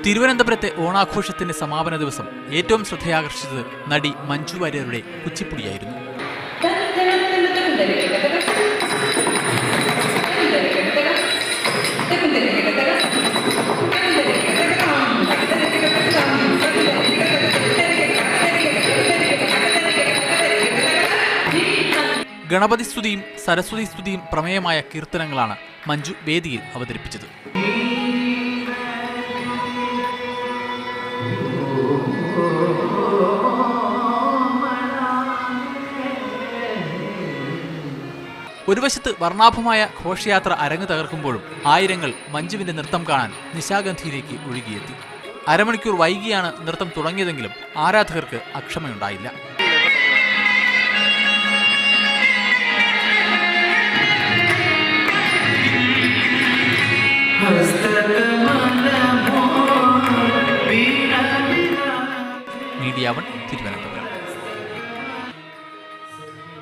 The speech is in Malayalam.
തിരുവനന്തപുരത്തെ ഓണാഘോഷത്തിന്റെ സമാപന ദിവസം ഏറ്റവും ശ്രദ്ധയാകർഷിച്ചത് നടി മഞ്ജു വാര്യരുടെ കുച്ചിപ്പുടിയായിരുന്നു. ഗണപതി സ്തുതിയും സരസ്വതി സ്തുതിയും പ്രമേയമായ കീർത്തനങ്ങളാണ് മഞ്ജു വേദിയിൽ അവതരിപ്പിച്ചത്. ഒരു വശത്ത് വർണ്ണാഭമായ ഘോഷയാത്ര അരങ്ങ് തകർക്കുമ്പോഴും ആയിരങ്ങൾ മഞ്ജുവിന്റെ നൃത്തം കാണാൻ നിശാഗന്ധിയിലേക്ക് ഒഴുകിയെത്തി. അരമണിക്കൂർ വൈകിയാണ് നൃത്തം തുടങ്ങിയതെങ്കിലും ആരാധകർക്ക് അക്ഷമയുണ്ടായില്ല. മീഡിയ 1 തിരുവനന്തപുരം.